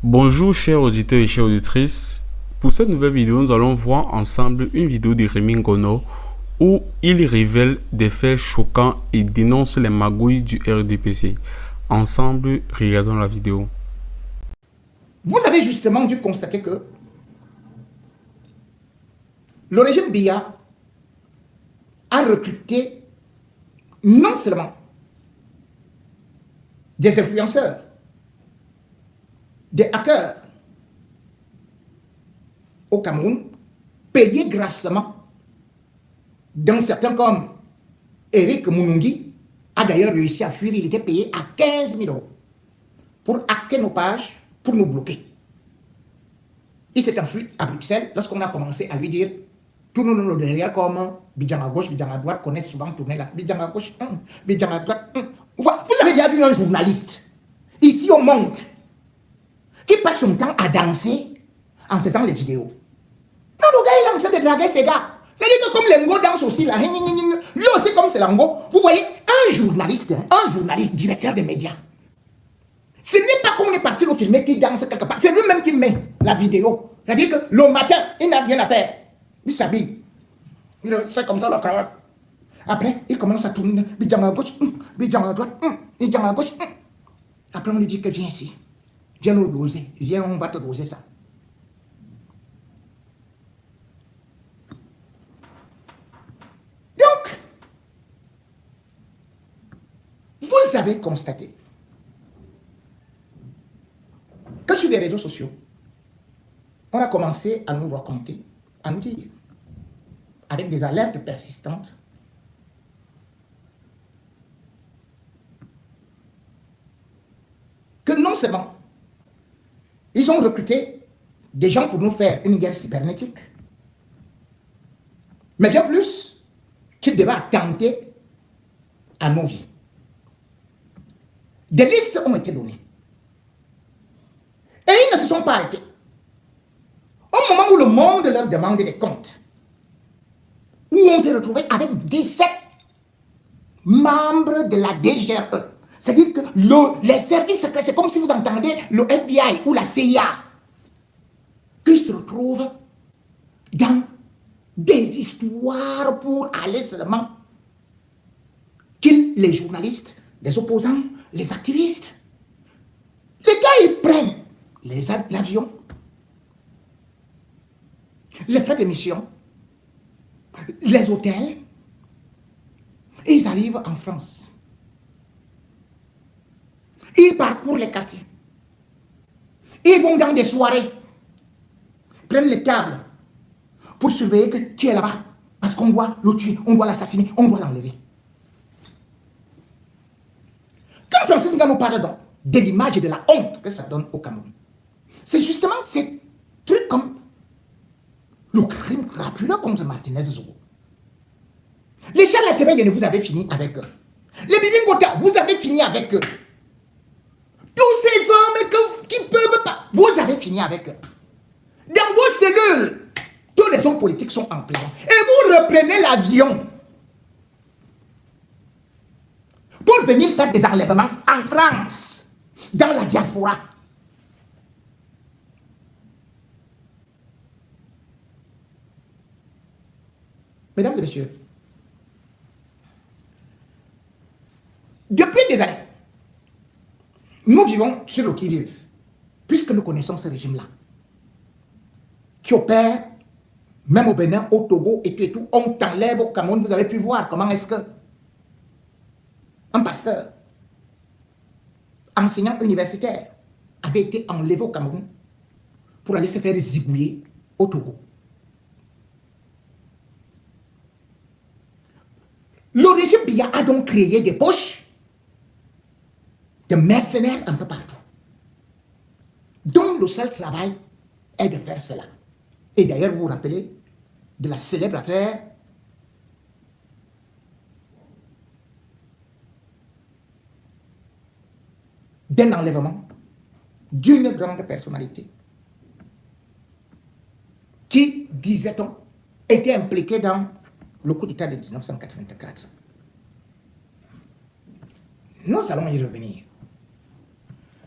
Bonjour chers auditeurs et chères auditrices. Pour cette nouvelle vidéo, nous allons voir ensemble une vidéo de Rémi Ngono où il révèle des faits choquants et dénonce les magouilles du RDPC. Ensemble, regardons la vidéo. Vous avez justement dû constater que le régime Biya a recruté non seulement des influenceurs, des hackers au Cameroun, payés grassement, dont certains comme Eric Munungi a d'ailleurs réussi à fuir. Il était payé à 15 000 euros pour hacker nos pages, pour nous bloquer. Il s'est enfui à Bruxelles lorsqu'on a commencé à lui dire tourne-nous derrière comme Bidjan à gauche, Bidjan à droite, connaît souvent tourner là. Bidjan à gauche, Bidjan à droite. Vous avez déjà vu un journaliste, ici au monde, qui passe son temps à danser en faisant les vidéos. Non, le gars, il est en train de draguer ses gars. C'est-à-dire que comme Lengo danse aussi là, lui aussi comme c'est Lengo, vous voyez, un journaliste, directeur des médias, ce n'est pas qu'on est parti le filmer qui danse quelque part, c'est lui-même qui met la vidéo. C'est-à-dire que le matin, il n'a rien à faire. Il s'habille. Il fait comme ça la cravate. Après, il commence à tourner. Bidjan à gauche, Bidjan à droite, Bidjan à gauche. Après, on lui dit que viens ici. Viens nous doser. Viens, on va te doser ça. Donc, vous avez constaté que sur les réseaux sociaux, on a commencé à nous raconter, à nous dire, avec des alertes persistantes, que non seulement ils ont recruté des gens pour nous faire une guerre cybernétique, mais bien plus qu'ils devaient attenter à nos vies. Des listes ont été données. Et ils ne se sont pas arrêtés. Au moment où le monde leur demandait des comptes, où on s'est retrouvé avec 17 membres de la DGRE. C'est-à-dire que les services secrets, c'est comme si vous entendez le FBI ou la CIA qui se retrouvent dans des histoires pour aller seulement kill les journalistes, les opposants, les activistes. Les gars, ils prennent l'avion, les frais d'émission, les hôtels, et ils arrivent en France. Ils parcourent les quartiers. Ils vont dans des soirées, prennent les tables pour surveiller que tu es là-bas. Parce qu'on doit le tuer, on doit l'assassiner, on doit l'enlever. Quand Francis Ngannou parle de l'image et de la honte que ça donne au Cameroun, c'est justement ces trucs comme le crime crapuleux contre Martinez Zogo. Les Charles Atebeye, vous avez fini avec eux. Les Bibi Ngota, vous avez fini avec eux. Tous ces hommes qui ne peuvent pas, vous avez fini avec eux. Dans vos cellules, tous les hommes politiques sont en prison. Et vous reprenez l'avion pour venir faire des enlèvements en France, dans la diaspora. Mesdames et messieurs, depuis des années, nous vivons sur le qui-vive, puisque nous connaissons ce régime-là, qui opère, même au Bénin, au Togo et tout, on t'enlève au Cameroun. Vous avez pu voir comment est-ce que un pasteur, enseignant universitaire, avait été enlevé au Cameroun pour aller se faire zigouiller au Togo. Le régime Biya a donc créé des poches de mercenaires un peu partout, dont le seul travail est de faire cela. Et d'ailleurs, vous vous rappelez de la célèbre affaire d'un enlèvement d'une grande personnalité qui, disait-on, était impliquée dans le coup d'État de 1984. Nous allons y revenir.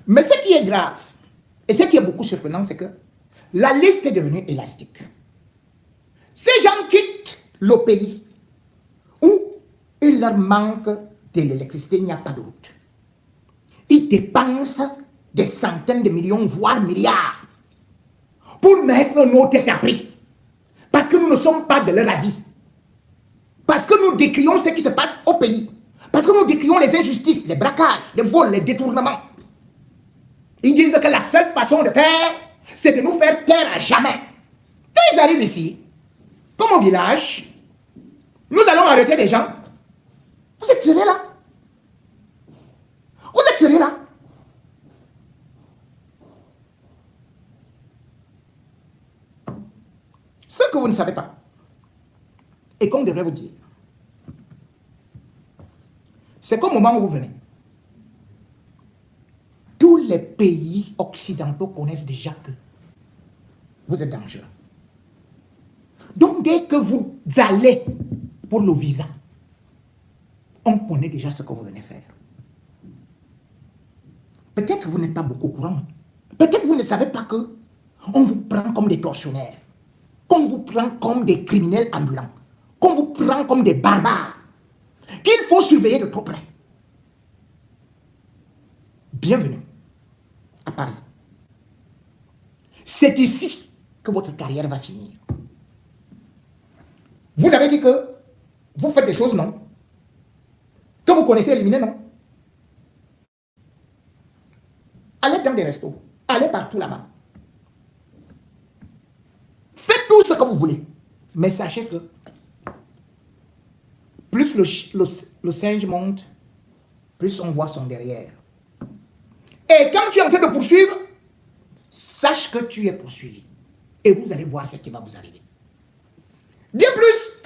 Mais ce qui est grave, Et ce qui est beaucoup surprenant, c'est que la liste est devenue élastique. Ces gens quittent le pays où il leur manque de l'électricité, il n'y a pas de route. Ils dépensent des centaines de millions, voire milliards, pour mettre nos têtes à prix. Parce que nous ne sommes pas de leur avis. Parce que nous décrions ce qui se passe au pays. Parce que nous décrions les injustices, les braquages, les vols, les détournements. Ils disent que la seule façon de faire, c'est de nous faire taire à jamais. Quand ils arrivent ici, comme au village, nous allons arrêter les gens. Vous êtes sérieux là? Vous êtes sérieux là? Ce que vous ne savez pas, et qu'on devrait vous dire, c'est qu'au moment où vous venez, tous les pays occidentaux connaissent déjà que vous êtes dangereux. Donc, dès que vous allez pour le visa, on connaît déjà ce que vous venez faire. Peut-être vous n'êtes pas beaucoup au courant. Peut-être vous ne savez pas que on vous prend comme des tortionnaires, qu'on vous prend comme des criminels ambulants, qu'on vous prend comme des barbares, qu'il faut surveiller de trop près. Bienvenue à Paris. C'est ici que votre carrière va finir. Vous avez dit que vous faites des choses, non? Que vous connaissez éliminer, non? Allez dans des restos, allez partout là-bas. Faites tout ce que vous voulez. Mais sachez que plus le singe monte, plus on voit son derrière. Et quand tu es en train de poursuivre, sache que tu es poursuivi. Et vous allez voir ce qui va vous arriver. Bien plus,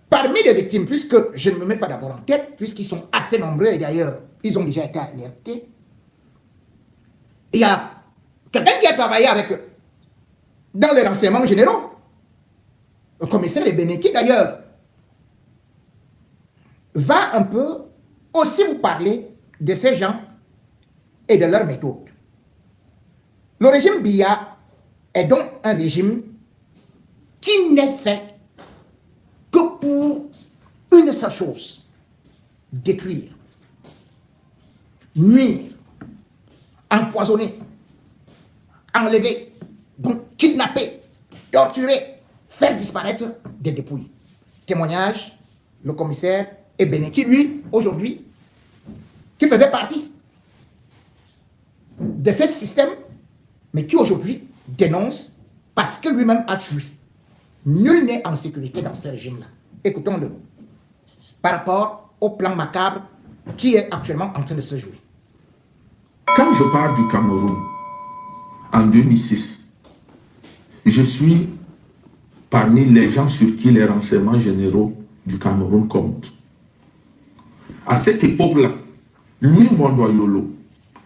parmi les victimes, puisque je ne me mets pas d'abord en tête, puisqu'ils sont assez nombreux, et d'ailleurs, ils ont déjà été alertés, il y a quelqu'un qui a travaillé avec eux dans les renseignements généraux, le commissaire Ebene, qui d'ailleurs va un peu aussi vous parler de ces gens et de leurs méthodes. Le régime Biya est donc un régime qui n'est fait que pour une seule chose: détruire, nuire, empoisonner, enlever, donc kidnapper, torturer, faire disparaître des dépouilles. Témoignage, le commissaire Ebene, qui lui, aujourd'hui, qui faisait partie de ce système, mais qui aujourd'hui dénonce parce que lui-même a fui. Nul n'est en sécurité dans ce régime-là. Écoutons-le par rapport au plan macabre qui est actuellement en train de se jouer. Quand je pars du Cameroun en 2006, je suis parmi les gens sur qui les renseignements généraux du Cameroun comptent. À cette époque-là, Louis Vondoyolo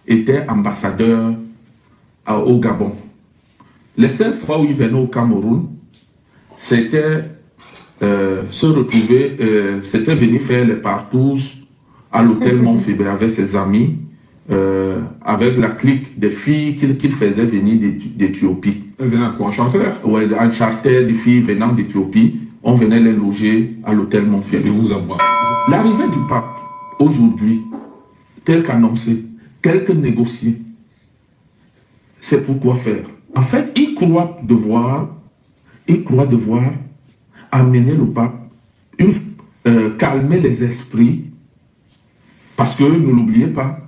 était ambassadeur au Gabon. Les seules fois où il venait au Cameroun, c'était se retrouver, c'était venir faire les partouches à l'hôtel Montfébé avec ses amis, avec la clique des filles qu'il faisait venir d'Éthiopie. Venant quoi, en charter? Ouais, en charter des filles venant d'Éthiopie, on venait les loger à l'hôtel Montfébé. L'arrivée du pape aujourd'hui, tel qu'annoncé, tel que négocié, c'est pour quoi faire? En fait, il croit devoir amener le pape, calmer les esprits, parce que, ne l'oubliez pas,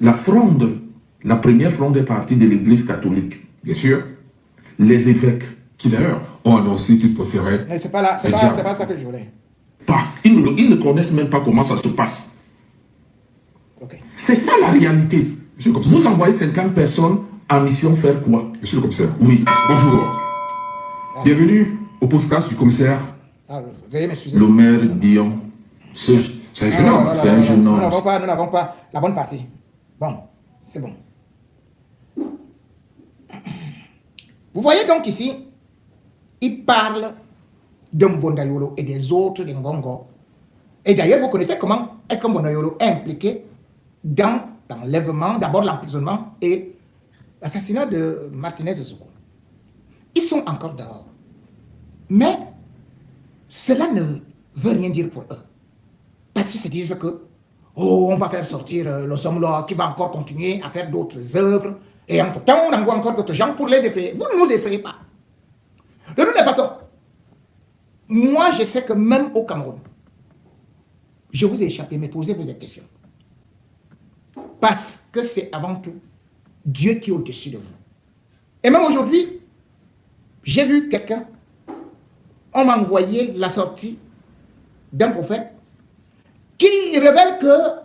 la première fronde est partie de l'Église catholique. Bien sûr. Les évêques, qui d'ailleurs ont annoncé qu'ils préféraient. Mais c'est pas ça que je voulais. Ils ne connaissent même pas comment ça se passe. Okay. C'est ça la réalité. Vous envoyez 50 personnes en mission faire quoi? Monsieur le commissaire. Oui. Bonjour. Bienvenue au podcast du commissaire. Veuillez m'excuser. Le maire Dion. C'est un jeune homme. C'est un jeune homme. Nous n'avons pas la bonne partie. Bon, c'est bon. Vous voyez donc ici, il parle de Mbondayolo et des autres de Ngongo. Et d'ailleurs, vous connaissez comment est-ce que Mbondayolo est impliqué dans l'enlèvement, d'abord l'emprisonnement et l'assassinat de Martinez Zogo. Ils sont encore dehors. Mais cela ne veut rien dire pour eux. Parce qu'ils se disent que, oh, on va faire sortir le somme-là qui va encore continuer à faire d'autres œuvres. Et entre-temps, on envoie encore d'autres gens pour les effrayer. Vous ne nous effrayez pas. De toute façon, moi, je sais que même au Cameroun, je vous ai échappé, mais posez-vous des questions. Parce que c'est avant tout Dieu qui est au-dessus de vous. Et même aujourd'hui, j'ai vu quelqu'un, on m'a envoyé la sortie d'un prophète qui révèle que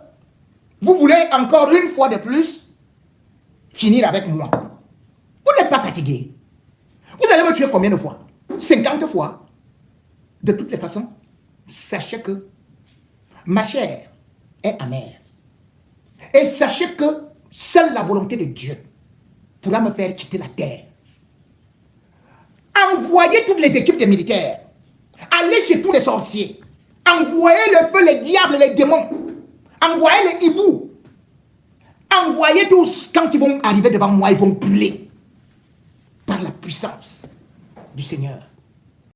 vous voulez encore une fois de plus finir avec moi. Vous n'êtes pas fatigué. Vous allez me tuer combien de fois? 50 fois. De toutes les façons, sachez que ma chair est amère. Et sachez que seule la volonté de Dieu pourra me faire quitter la terre. Envoyez toutes les équipes des militaires. Allez chez tous les sorciers. Envoyez le feu, les diables, les démons. Envoyez les hiboux. Envoyez tous. Quand ils vont arriver devant moi, ils vont brûler par la puissance du Seigneur.